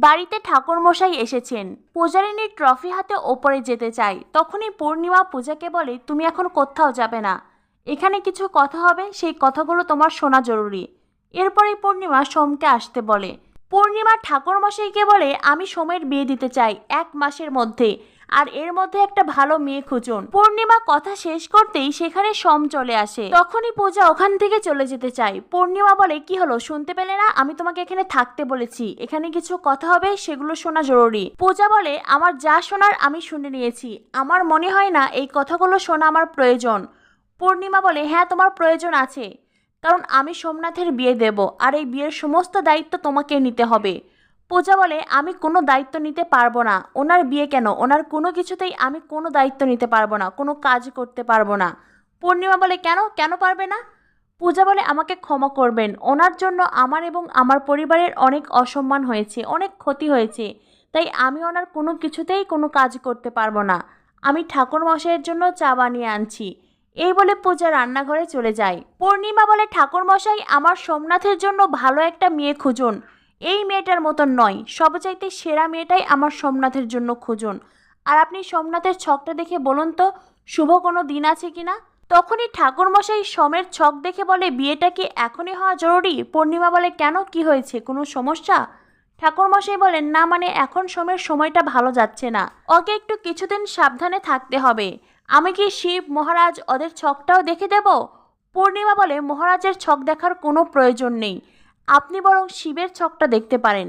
বাড়িতে ঠাকুরমশাই এসেছেন। পূজারিনী ট্রফি হাতে ওপরে যেতে চায়। তখনই পূর্ণিমা পূজাকে বলে, তুমি এখন কোথাও যাবে না, এখানে কিছু কথা হবে, সেই কথাগুলো তোমার শোনা জরুরি। এরপরেই পূর্ণিমা সোমকে আসতে বলে। পূর্ণিমা ঠাকুরমশাইকে বলে, আমি সোমের বিয়ে দিতে চাই 1 মাসের মধ্যে, আর এর মধ্যে একটা ভালো মেয়ে খুঁজুন। পূর্ণিমা কথা শেষ করতেই সেখানে সোম চলে আসে। তখনই পূজা ওখান থেকে চলে যেতে চায়। পূর্ণিমা বলে, কি হলো, শুনতে পেলে না? আমি তোমাকে এখানে থাকতে বলেছি, এখানে কিছু কথা হবে, সেগুলো শোনা জরুরি। পূজা বলে, আমার যা শোনার আমি শুনে নিয়েছি, আমার মনে হয় না এই কথাগুলো শোনা আমার প্রয়োজন। পূর্ণিমা বলে, হ্যাঁ তোমার প্রয়োজন আছে, কারণ আমি সোমনাথের বিয়ে দেব, আর এই বিয়ের সমস্ত দায়িত্ব তোমাকে নিতে হবে। পূজা বলে, আমি কোনো দায়িত্ব নিতে পারবো না। ওনার বিয়ে কেন, ওনার কোনো কিছুতেই আমি কোনো দায়িত্ব নিতে পারবো না, কোনো কাজ করতে পারবো না। পূর্ণিমা বলে, কেন কেন পারবে না? পূজা বলে, আমাকে ক্ষমা করবেন, ওনার জন্য আমার এবং আমার পরিবারের অনেক অসম্মান হয়েছে, অনেক ক্ষতি হয়েছে, তাই আমি ওনার কোনো কিছুতেই কোনো কাজ করতে পারবো না। আমি ঠাকুর মশাইয়ের জন্য চা বানিয়ে আনছি। এই বলে পূজা রান্নাঘরে চলে যায়। পূর্ণিমা বলে, ঠাকুর মশাই আমার সোমনাথের জন্য ভালো একটা মেয়ে খুঁজুন, এই মেয়েটার মতন নয়, সবচাইতে সেরা মেয়েটাই আমার সোমনাথের জন্য খুঁজুন। আর আপনি সোমনাথের ছকটা দেখে বলুন তো শুভ কোনো দিন আছে কিনা। তখনই ঠাকুরমশাই সোমের ছক দেখে বলে, বিয়েটা কি এখনই হওয়া জরুরি? পূর্ণিমা বলে, কেন, কি হয়েছে, কোনো সমস্যা? ঠাকুরমশাই বলেন, না মানে এখন সোমের সময়টা ভালো যাচ্ছে না, ওকে একটু কিছুদিন সাবধানে থাকতে হবে। আমি কি শিব মহারাজ ওদের ছকটাও দেখে দেব? পূর্ণিমা বলে, মহারাজের ছক দেখার কোনো প্রয়োজন নেই, আপনি বরং শিবের ছকটা দেখতে পারেন।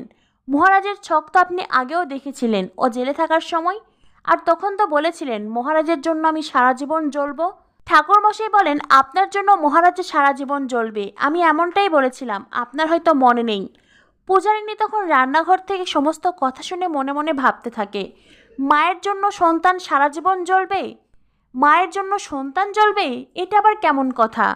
মহারাজের ছক তো আপনি আগেও দেখেছিলেন ও জেলে থাকার সময়, আর তখন তো বলেছিলেন মহারাজের জন্য আমি সারা জীবন জ্বলব। ঠাকুরমশাই বলেন, আপনার জন্য মহারাজের সারা জীবন জ্বলবে, আমি এমনটাই বলেছিলাম, আপনার হয়তো মনে নেই। পূজারিনী তখন রান্নাঘর থেকে সমস্ত কথা শুনে মনে মনে ভাবতে থাকে, মায়ের জন্য সন্তান সারা জীবন জ্বলবে? মায়ের জন্য সন্তান জ্বলবে? এটা আবার কেমন কথা?